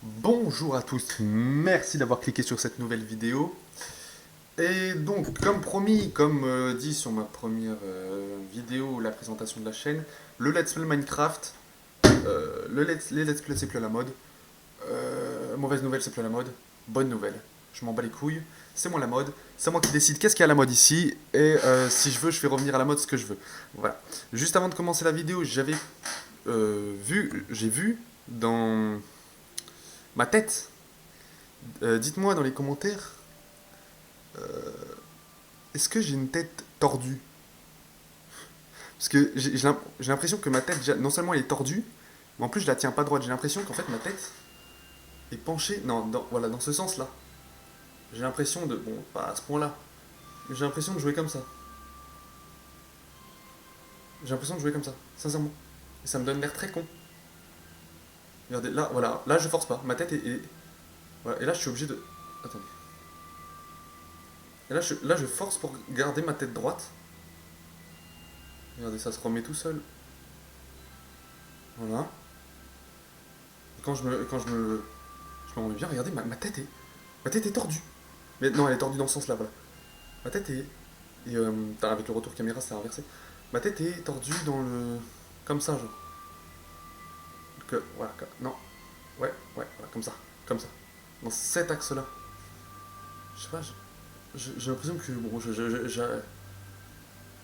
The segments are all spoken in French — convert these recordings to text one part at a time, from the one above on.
Bonjour à tous, merci d'avoir cliqué sur cette nouvelle vidéo. Et donc, comme promis, comme dit sur ma première vidéo, la présentation de la chaîne, le Let's Play Minecraft, les Let's Play c'est plus à la mode. Mauvaise nouvelle, c'est plus à la mode. Bonne nouvelle, je m'en bats les couilles, c'est moi la mode, c'est moi qui décide qu'est-ce qui est à la mode ici, et si je veux, je fais revenir à la mode ce que je veux. Voilà. Juste avant de commencer la vidéo, j'ai vu dans ma tête. Dites-moi dans les commentaires, est-ce que j'ai une tête tordue? Parce que j'ai l'impression que ma tête, non seulement elle est tordue, mais en plus je la tiens pas droite. J'ai l'impression qu'en fait ma tête est penchée, non, voilà, dans ce sens-là. J'ai l'impression de, bon, pas à ce point-là, mais j'ai l'impression de jouer comme ça. J'ai l'impression de jouer comme ça, sincèrement. Et ça me donne l'air très con. Regardez, là, voilà, là je force pas. Ma tête voilà, et là je suis obligé de. Attendez. Et là je force pour garder ma tête droite. Regardez, ça se remet tout seul. Voilà. Et je me remets bien, regardez, ma tête est tordue. Mais non, elle est tordue dans ce sens-là, voilà. Ma tête est, et avec le retour caméra, c'est inversé. Ma tête est tordue dans le, comme ça, genre. Voilà, non, ouais, voilà, comme ça, dans cet axe-là. Je sais pas, j'ai l'impression que bon,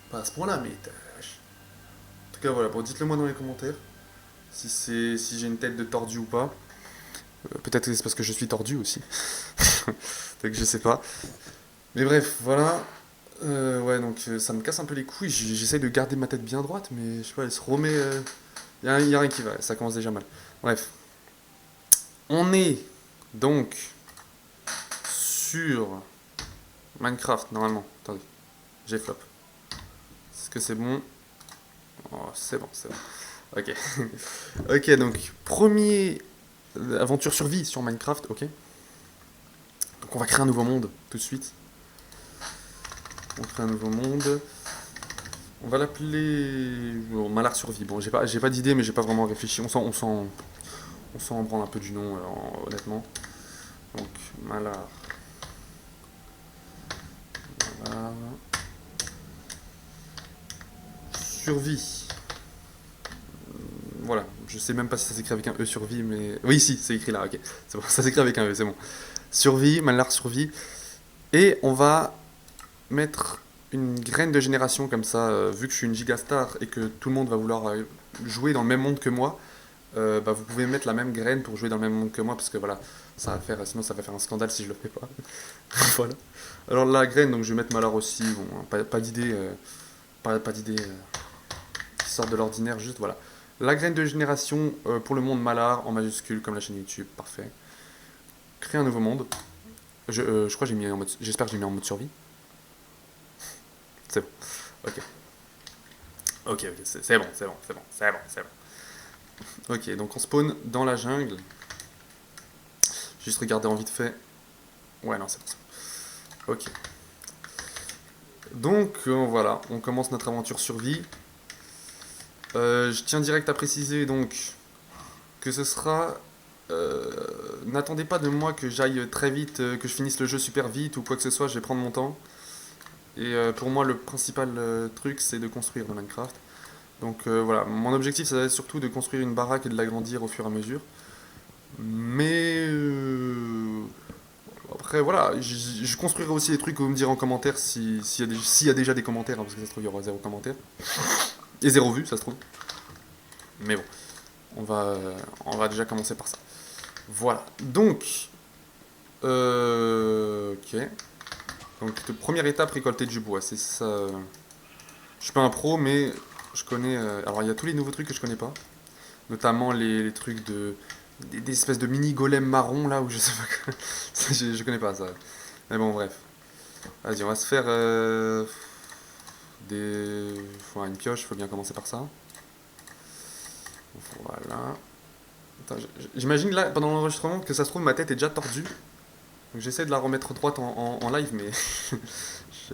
pas à ce point-là, mais en tout cas voilà. Bon, dites-le moi dans les commentaires si j'ai une tête de tordu ou pas. Peut-être que c'est parce que je suis tordu aussi. Donc je sais pas. Mais bref, voilà. Ouais, donc ça me casse un peu les couilles. J'essaye de garder ma tête bien droite, mais je sais pas, elle se remet. Y a rien qui va, ça commence déjà mal. Bref. On est donc sur Minecraft, normalement. Attendez, j'ai flop. Est-ce que c'est bon? Oh, c'est bon, c'est bon. Ok. Ok, donc, premier aventure survie sur Minecraft, ok. Donc on va créer un nouveau monde tout de suite. On crée un nouveau monde. On va l'appeler Malar Survie. Bon, j'ai pas d'idée, mais j'ai pas vraiment réfléchi. On s'en branle un peu du nom, honnêtement. Donc, Malar. Malar. Survie. Voilà, je sais même pas si ça s'écrit avec un E survie, mais. Oui, si, c'est écrit là, ok. C'est bon, ça s'écrit avec un E, c'est bon. Survie, Malar Survie. Et on va mettre une graine de génération comme ça, vu que je suis une gigastar et que tout le monde va vouloir jouer dans le même monde que moi, bah, vous pouvez mettre la même graine pour jouer dans le même monde que moi, parce que voilà, sinon ça va faire un scandale si je le fais pas. Voilà. Alors la graine, donc je vais mettre Malheur aussi, bon, hein, pas d'idée, pas d'idée qui sort de l'ordinaire, juste voilà. La graine de génération pour le monde Malar en majuscule comme la chaîne YouTube, parfait. Créer un nouveau monde. Je crois que j'ai mis en mode, j'espère que j'ai mis en mode survie. C'est bon. Ok. Ok, c'est bon, c'est bon. Ok, donc on spawn dans la jungle. Juste regarder en vite fait. Ouais, non, c'est bon. Ok. Donc voilà, on commence notre aventure survie. Je tiens direct à préciser donc que ce sera. N'attendez pas de moi que j'aille très vite, que je finisse le jeu super vite ou quoi que ce soit, je vais prendre mon temps. Et pour moi, le principal truc, c'est de construire dans Minecraft. Donc voilà, mon objectif, ça va être surtout de construire une baraque et de l'agrandir au fur et à mesure. Mais après, voilà, je construirai aussi des trucs, vous me direz en commentaire s'il y a déjà des commentaires, hein, parce que ça se trouve, il y aura zéro commentaire. Et zéro vue, ça se trouve. Mais bon, on va déjà commencer par ça. Voilà, donc, ok. Donc, première étape, récolter du bois, c'est ça. Je suis pas un pro, mais je connais. Alors, il y a tous les nouveaux trucs que je connais pas, notamment les trucs des espèces de mini golems marrons là où je sais pas quoi. Je connais pas ça. Mais bon, bref. Vas-y, on va se faire des. Faut une pioche, faut bien commencer par ça. Voilà. Attends, j'imagine là, pendant l'enregistrement, que ça se trouve, ma tête est déjà tordue. Donc j'essaie de la remettre droite en live, mais.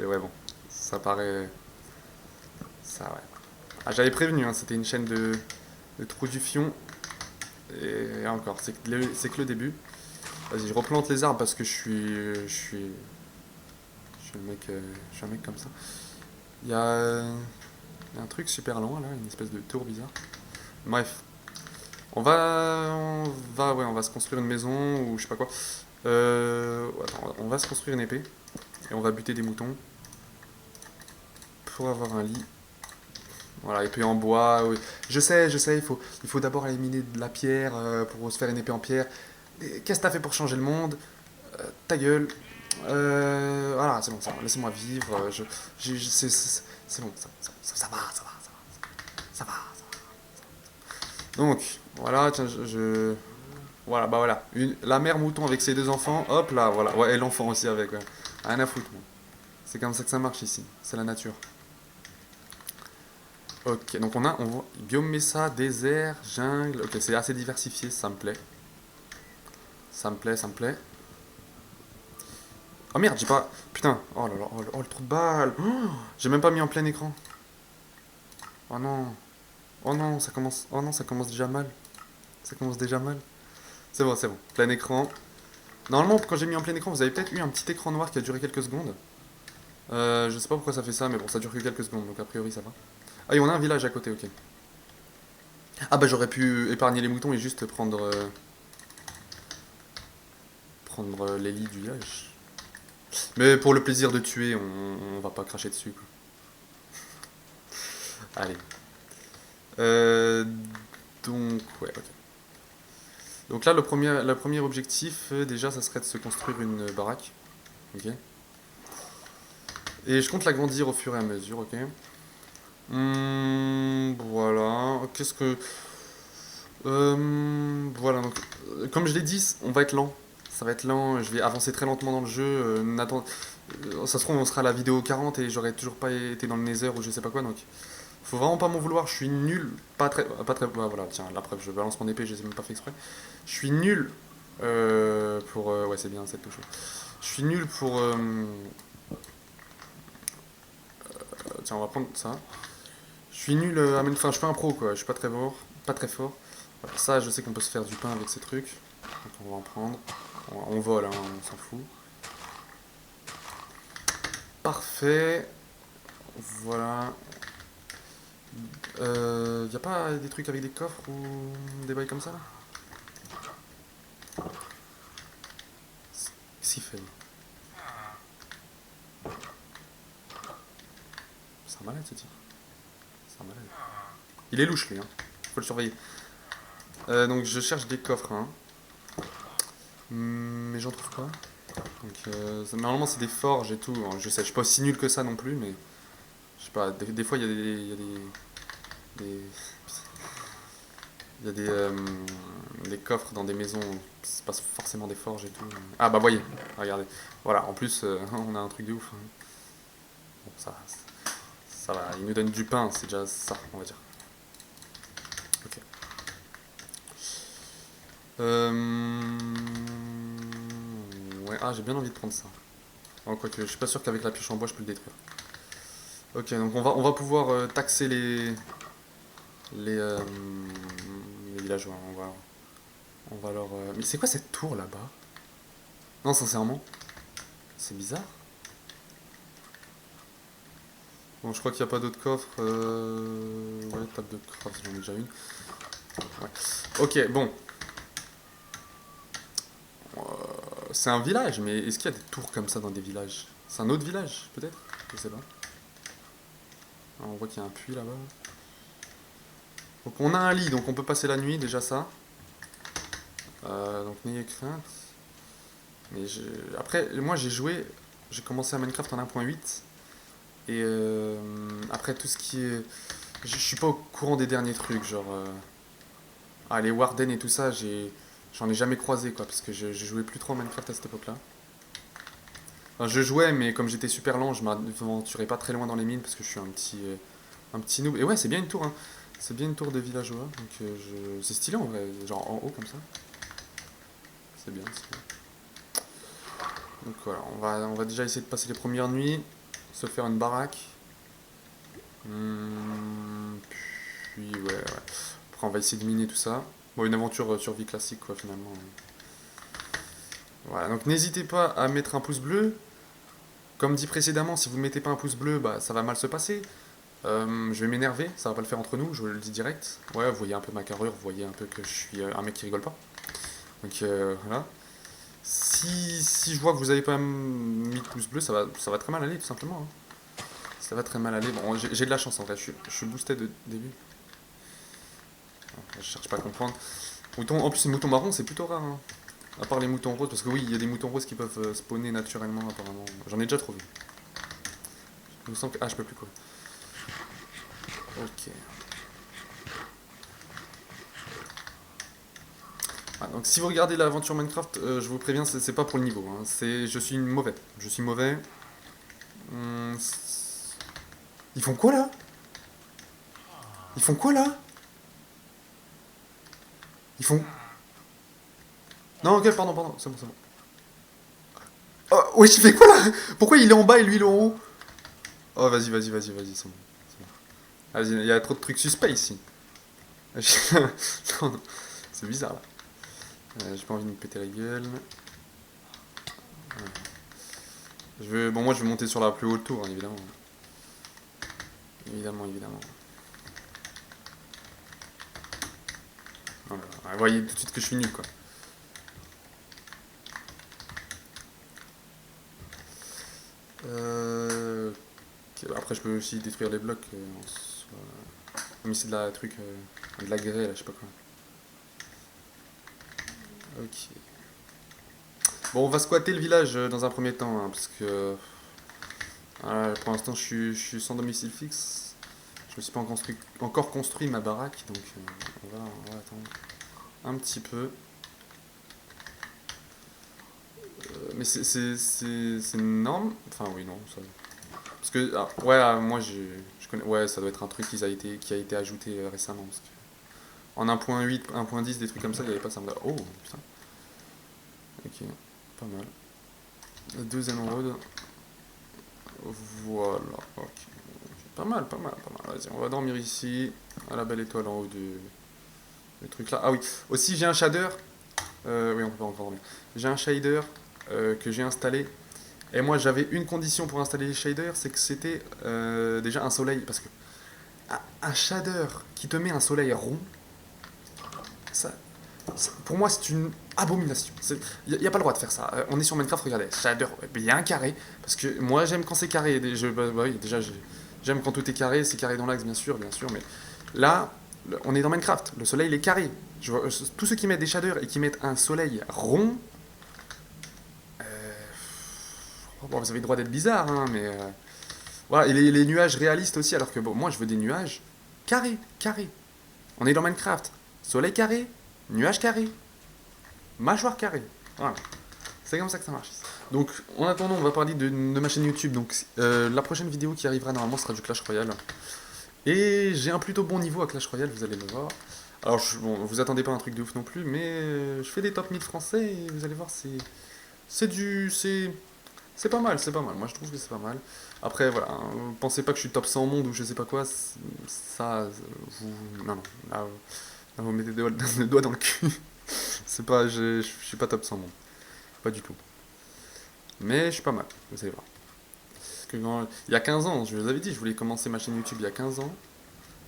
Ouais, bon. Ça paraît. Ça, ouais. Ah, j'avais prévenu, hein, c'était une chaîne de trous du fion. Et encore, c'est que le début. Vas-y, je replante les arbres parce que je suis je suis un mec comme ça. Il y a un truc super lent là, une espèce de tour bizarre. Bref, ouais, on va se construire une maison ou je sais pas quoi. Attends, on va se construire une épée et on va buter des moutons pour avoir un lit. Voilà, épée en bois. Oui. Je sais, il faut d'abord aller miner de la pierre pour se faire une épée en pierre. Qu'est-ce que t'as fait pour changer le monde? Ta gueule. Voilà, c'est bon, laissez-moi vivre. C'est bon, ça va, ça va, ça va. Donc, voilà, tiens, voilà, bah voilà. La mère mouton avec ses deux enfants, hop là, voilà. Ouais, et l'enfant aussi avec, ouais. Rien à foutre, moi. C'est comme ça que ça marche ici. C'est la nature. Ok, donc on voit biome Mesa, désert, jungle. Ok, c'est assez diversifié, ça me plaît. Ça me plaît, ça me plaît. Oh merde, j'ai pas. Putain, oh là là, oh, le trou de balle. Oh, j'ai même pas mis en plein écran. Oh non, oh non, ça commence. Oh non, ça commence déjà mal. Ça commence déjà mal. C'est bon. Plein écran. Normalement, quand j'ai mis en plein écran, vous avez peut-être eu un petit écran noir qui a duré quelques secondes. Je sais pas pourquoi ça fait ça, mais bon, ça dure que quelques secondes, donc a priori ça va. Ah, et on a un village à côté, ok. Ah bah j'aurais pu épargner les moutons et juste prendre les lits du village. Mais pour le plaisir de tuer, on va pas cracher dessus, quoi. Allez. Euh, ouais, ok. Donc là, le premier objectif, déjà, ça serait de se construire une baraque. Ok. Et je compte l'agrandir au fur et à mesure, ok. Voilà. Qu'est-ce que. Voilà, donc, comme je l'ai dit, on va être lent. Ça va être lent, je vais avancer très lentement dans le jeu. Ça se trouve, on sera à la vidéo 40 et j'aurais toujours pas été dans le Nether ou je sais pas quoi, donc faut vraiment pas m'en vouloir, je suis nul. Pas très, voilà, tiens, la preuve, je balance mon épée, je les ai même pas fait exprès. Je suis nul ouais, c'est bien cette touche. Je suis nul tiens, on va prendre ça. Je suis nul enfin, je suis pas un pro quoi, je suis pas très fort. Pas très fort. Voilà, ça, je sais qu'on peut se faire du pain avec ces trucs. Donc on va en prendre. On vole, hein, on s'en fout. Parfait. Voilà. Y a pas des trucs avec des coffres ou des bails comme ça là? Qu'est-ce qu'il fait? C'est un malade ce type. C'est un malade. Il est louche lui, hein. Faut le surveiller. Donc je cherche des coffres, hein. Mais j'en trouve pas. Donc normalement c'est des forges et tout. Je sais, je suis pas aussi nul que ça non plus, mais je sais pas. Des fois il y a des, il y a des coffres dans des maisons. C'est pas forcément des forges et tout. Ah bah voyez, regardez. Voilà. En plus on a un truc de ouf, hein. Bon, ça va. Il nous donne du pain, c'est déjà ça, on va dire. Ok. Ouais, ah, j'ai bien envie de prendre ça. Oh, quoique, je suis pas sûr qu'avec la pioche en bois, je peux le détruire. Ok, donc on va pouvoir taxer les, euh, les villageois. On va leur. Mais c'est quoi cette tour là-bas? Non, sincèrement, c'est bizarre. Bon, je crois qu'il n'y a pas d'autres coffres. Ouais, table de craft, j'en ai déjà une. Ouais. Ok, bon. C'est un village, mais est-ce qu'il y a des tours comme ça dans des villages? C'est un autre village, peut-être? Je sais pas. Ah, on voit qu'il y a un puits là-bas. Donc on a un lit, donc on peut passer la nuit, déjà ça. Donc n'ayez crainte. Mais après, moi j'ai commencé à Minecraft en 1.8. Et après tout ce qui est... Je suis pas au courant des derniers trucs, genre... Ah, les Warden et tout ça, j'en ai jamais croisé, quoi, parce que je jouais plus trop à Minecraft à cette époque-là. Enfin, je jouais, mais comme j'étais super lent, je m'aventurais pas très loin dans les mines, parce que je suis un petit noob. Et ouais, c'est bien une tour, hein. C'est bien une tour de villageois, donc c'est stylé en vrai, genre en haut comme ça. C'est bien, c'est bien. Donc voilà, on va déjà essayer de passer les premières nuits, se faire une baraque. Puis ouais. Après on va essayer de miner tout ça. Bon, une aventure survie classique, quoi, finalement. Voilà, donc n'hésitez pas à mettre un pouce bleu. Comme dit précédemment, si vous ne mettez pas un pouce bleu, bah, ça va mal se passer. Je vais m'énerver, ça va pas le faire entre nous, je vous le dis direct. Ouais, vous voyez un peu ma carrure, vous voyez un peu que je suis un mec qui rigole pas. Donc voilà. Si je vois que vous avez pas mis de pouce bleu, ça va très mal aller, tout simplement, hein. Ça va très mal aller. Bon, j'ai de la chance en vrai, je suis boosté de début. Je cherche pas à comprendre. En plus, les moutons marrons, c'est plutôt rare, hein. À part les moutons roses, parce que oui, il y a des moutons roses qui peuvent spawner naturellement, apparemment. J'en ai déjà trop vu. Je me sens que. Ah, je peux plus quoi. Ok. Ah, donc si vous regardez l'aventure Minecraft, je vous préviens, c'est pas pour le niveau, hein. Je suis mauvais. Je suis mauvais. Hum, Ils font quoi là? Ils font quoi là? Ils font. Non, ok, pardon, c'est bon, c'est bon. Oh, ouais, il fait quoi là? Pourquoi il est en bas et lui il est en haut? Oh, vas-y, c'est bon. C'est bon. Vas-y, il y a trop de trucs suspects ici. Non, non, c'est bizarre là. J'ai pas envie de me péter la gueule. Bon, moi je vais monter sur la plus haute tour, hein, évidemment. Évidemment. Voilà. Vous voyez tout de suite que je suis nul, quoi. Ok, bah, après, je peux aussi détruire les blocs. Mais c'est de la truc, de la grêle, là, je sais pas quoi. Ok. Bon, on va squatter le village dans un premier temps, hein, parce que voilà, pour l'instant, je suis sans domicile fixe. Je me suis pas encore construit ma baraque, donc on va attendre un petit peu. Mais c'est énorme. Enfin, oui, non. Parce que, ouais, moi, je connais. Ouais, ça doit être un truc qui a été ajouté récemment. Parce que en 1.8, 1.10, des trucs comme ça, il n'y avait pas ça. Oh, putain. Ok, pas mal. Deux émeraudes. Voilà, ok. Pas mal. Vas-y, on va dormir ici, à la belle étoile en haut du truc là. Ah oui, aussi j'ai un shader. Oui, on peut pas encore dormir. J'ai un shader que j'ai installé. Et moi, j'avais une condition pour installer les shaders, c'est que c'était déjà un soleil. Parce que un shader qui te met un soleil rond, ça, pour moi, c'est une abomination. Il n'y a pas le droit de faire ça. On est sur Minecraft, regardez, shader bien carré. Parce que moi, j'aime quand c'est carré. Oui, déjà, j'aime quand tout est carré. C'est carré dans l'axe, bien sûr. Mais là, on est dans Minecraft. Le soleil, il est carré. Tous ceux qui mettent des shaders et qui mettent un soleil rond, bon, vous avez le droit d'être bizarre, hein, mais voilà, et les nuages réalistes aussi, alors que bon, moi je veux des nuages carrés. On est dans Minecraft. Soleil carré, nuage carré, mâchoire carrée. Voilà. C'est comme ça que ça marche. Donc, en attendant, on va parler de ma chaîne YouTube. Donc, la prochaine vidéo qui arrivera normalement sera du Clash Royale. Et j'ai un plutôt bon niveau à Clash Royale, vous allez le voir. Alors, bon, vous attendez pas un truc de ouf non plus, mais je fais des top 1000 français et vous allez voir, c'est du. C'est pas mal, c'est pas mal. Moi, je trouve que c'est pas mal. Après, voilà, hein, pensez pas que je suis top 100 au monde ou je sais pas quoi. Ça, vous. Non. Là, vous mettez le doigt dans le cul. C'est pas. Je suis pas top 100 au monde. Pas du tout. Mais je suis pas mal, vous allez voir. Parce que il y a 15 ans, je vous avais dit, je voulais commencer ma chaîne YouTube il y a 15 ans.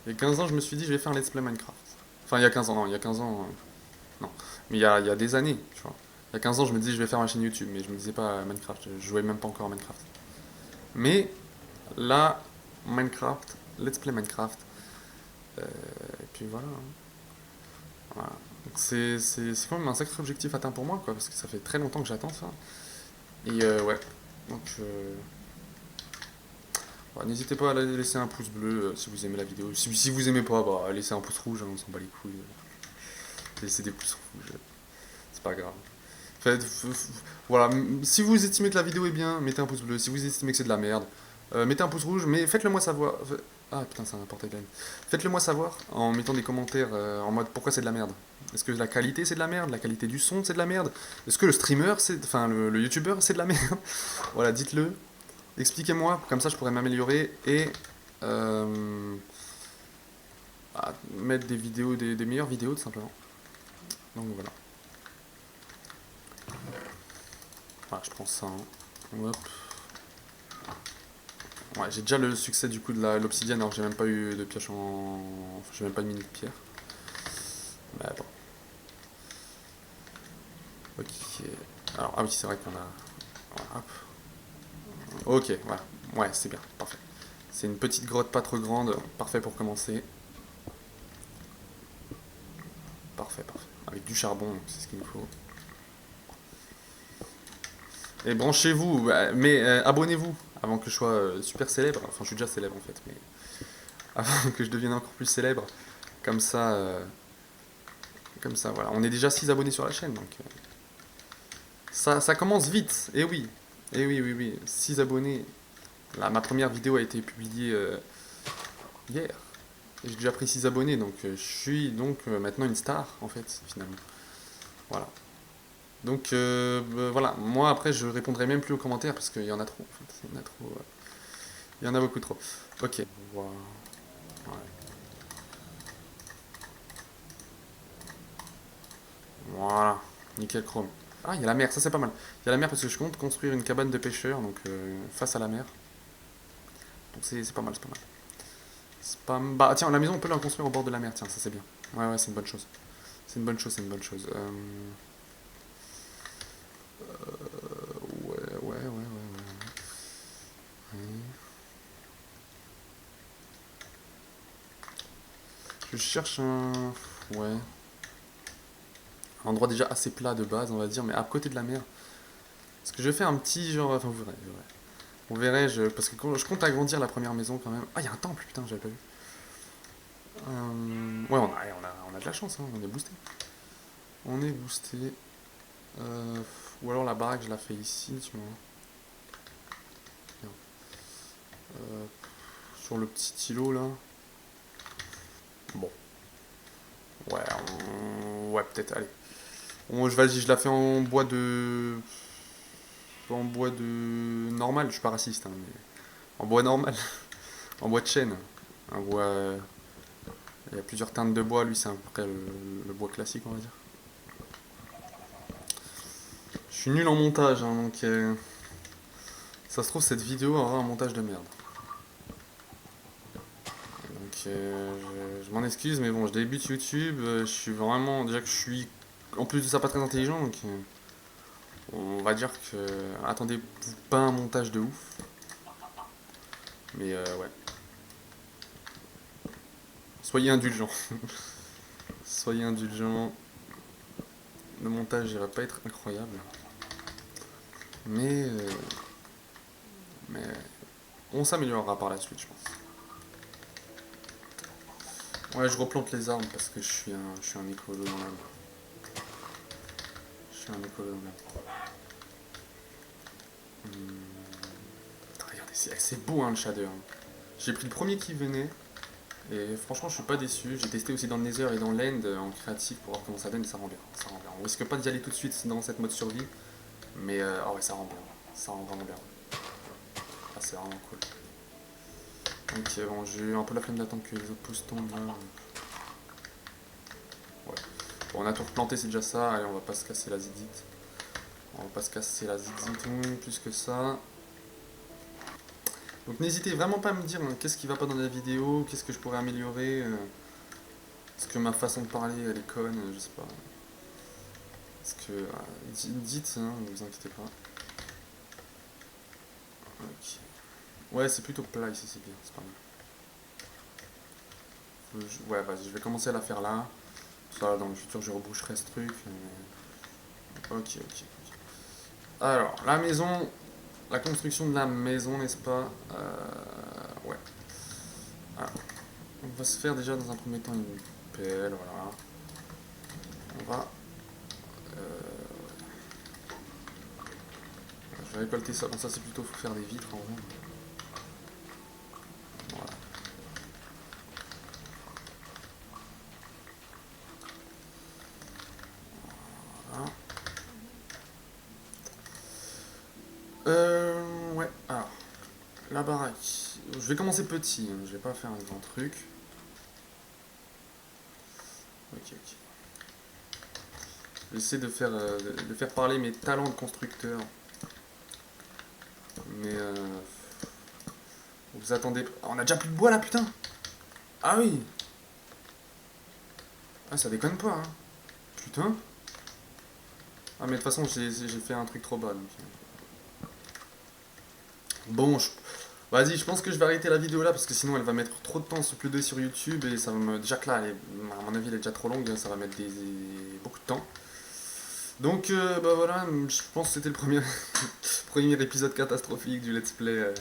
Il y a 15 ans, je me suis dit, je vais faire un let's play Minecraft. Enfin, il y a 15 ans, non, il y a 15 ans. Non. Mais il y a des années, tu vois. Il y a 15 ans, je me disais, je vais faire ma chaîne YouTube, mais je me disais pas Minecraft. Je jouais même pas encore à Minecraft. Mais là, Minecraft, let's play Minecraft. Et puis voilà, hein. Voilà. Donc c'est quand même un sacré objectif atteint pour moi, quoi, parce que ça fait très longtemps que j'attends ça. Et ouais, donc ouais, n'hésitez pas à laisser un pouce bleu si vous aimez la vidéo. Si vous aimez pas, bah laissez un pouce rouge, hein, on s'en bat les couilles. Laissez des pouces rouges, c'est pas grave. Voilà, si vous estimez que la vidéo est bien, mettez un pouce bleu. Si vous estimez que c'est de la merde, mettez un pouce rouge, mais faites-le moi savoir. Ah putain, c'est un portail. Faites-le moi savoir en mettant des commentaires en mode pourquoi c'est de la merde. Est-ce que la qualité c'est de la merde? La qualité du son c'est de la merde? Est-ce que le streamer, enfin le youtubeur c'est de la merde? Voilà, dites-le. Expliquez-moi, comme ça je pourrais m'améliorer et mettre des vidéos, des meilleures vidéos tout simplement. Donc voilà. Voilà, je prends ça. Hein. Hop. Ouais, j'ai déjà le succès du coup de l'obsidienne, alors j'ai même pas eu de pioche en... Enfin, j'ai même pas de mini de pierre. Mais bon. Ok. Alors, ah oui, c'est vrai qu'on a... Voilà, hop. Ok, voilà. Ouais, c'est bien, parfait. C'est une petite grotte pas trop grande, parfait pour commencer. Parfait, parfait. Avec du charbon, c'est ce qu'il nous faut. Et branchez-vous, mais abonnez-vous avant que je sois super célèbre. Enfin, je suis déjà célèbre en fait, mais avant que je devienne encore plus célèbre. Comme ça, voilà. On est déjà 6 abonnés sur la chaîne, donc ça commence vite. Et oui, et oui, oui, oui. 6 abonnés. Là, ma première vidéo a été publiée hier. Et j'ai déjà pris 6 abonnés, donc je suis donc maintenant une star, en fait, finalement. Voilà. Donc voilà, moi après je répondrai même plus aux commentaires parce qu'il y en a trop. En fait. Il y en a trop. Il y en a beaucoup trop. Ok. Voilà. Ouais. Voilà. Nickel chrome. Ah, il y a la mer, ça c'est pas mal. Il y a la mer parce que je compte construire une cabane de pêcheurs donc face à la mer. Donc c'est pas mal, c'est pas mal. Bah tiens, la maison on peut la construire au bord de la mer, tiens, ça c'est bien. Ouais, ouais, c'est une bonne chose. C'est une bonne chose, c'est une bonne chose. Ouais, ouais, ouais, ouais, ouais. Je cherche un. Ouais. Un endroit déjà assez plat de base, on va dire, mais à côté de la mer. Parce que je vais faire un petit genre. Enfin, vous verrez, vous verrez. On verrait, parce que je compte agrandir la première maison quand même. Ah, il y a un temple, putain, j'avais pas vu. Ouais, on a de la chance, hein, on est boosté. On est boosté. Euh, ou alors la baraque, je la fais ici, tu vois. Euh, sur le petit îlot là. Bon, ouais, ouais, peut-être, allez. Vas-y, je la fais en bois de. En bois de. Normal, je suis pas raciste, hein, mais. En bois normal, en bois de chêne. Un bois. Il y a plusieurs teintes de bois, lui c'est à peu près le bois classique, on va dire. Je suis nul en montage, hein, donc ça se trouve cette vidéo aura un montage de merde. Donc je m'en excuse, mais bon, je débute YouTube, je suis vraiment, déjà que je suis en plus de ça pas très intelligent, donc on va dire que attendez pas un montage de ouf, mais ouais, soyez indulgents, soyez indulgents. Le montage il va pas être incroyable, mais mais on s'améliorera par la suite, je pense. Ouais, je replante les arbres parce que je suis un écolo dans l'âme. Je suis un écolo dans l'âme. Regardez, c'est beau hein, le shader. J'ai pris le premier qui venait et franchement je suis pas déçu. J'ai testé aussi dans le Nether et dans l'End en créatif pour voir comment ça donne et ça rend bien. Ça rend bien. On risque pas d'y aller tout de suite dans cette mode survie, mais oh ouais ça rend bien. Ça rend vraiment bien. Ah, c'est vraiment cool. Donc bon, j'ai eu un peu la flemme d'attendre que les autres pousses tombent là. Ouais. Bon, on a tout replanté, c'est déjà ça. Allez, on va pas se casser la zizite. On va pas se casser la zizite plus que ça. Donc n'hésitez vraiment pas à me dire qu'est-ce qui va pas dans la vidéo, qu'est-ce que je pourrais améliorer. Est-ce que ma façon de parler elle est conne, je sais pas. Est-ce que. Dites, hein, ne vous inquiétez pas. Ok. Ouais, c'est plutôt plat ici, c'est bien, c'est pas mal. Ouais, vas-y, je vais commencer à la faire là. Ça, dans le futur, je reboucherai ce truc. Ok, ok. Alors, la maison, la construction de la maison, n'est-ce pas ouais. Alors, on va se faire déjà dans un premier temps une pelle, voilà. On va. Je vais récolter ça. Bon, ça c'est plutôt pour faire des vitres en vrai. Voilà. Voilà. Ouais. Alors, la baraque. Je vais commencer petit. Hein. Je vais pas faire un grand truc. Ok, ok. J'essaie de faire parler mes talents de constructeur. Mais vous attendez... Ah, on a déjà plus de bois là, putain. Ah oui. Ah, ça déconne pas, hein. Putain. Ah, mais de toute façon, j'ai fait un truc trop bas. Donc... Bon, vas-y, je pense que je vais arrêter la vidéo là parce que sinon elle va mettre trop de temps à s'uploader sur YouTube et ça va me. Déjà que là, à mon avis, elle est déjà trop longue, hein, ça va mettre beaucoup de temps. Donc, bah voilà, je pense que c'était le premier, premier épisode catastrophique du Let's Play.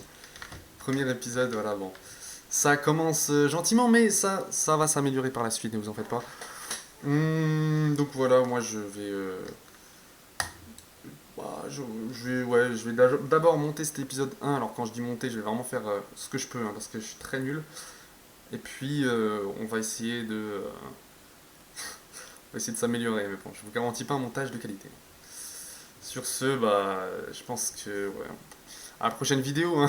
Premier épisode, voilà, bon. Ça commence gentiment, mais ça va s'améliorer par la suite, ne vous en faites pas. Donc voilà, moi je vais. Bah, je vais d'abord monter cet épisode 1. Alors quand je dis monter, je vais vraiment faire ce que je peux, hein, parce que je suis très nul. Et puis on va essayer on va essayer de s'améliorer. Mais bon, je vous garantis pas un montage de qualité. Sur ce, bah, je pense que ouais. À la prochaine vidéo, hein.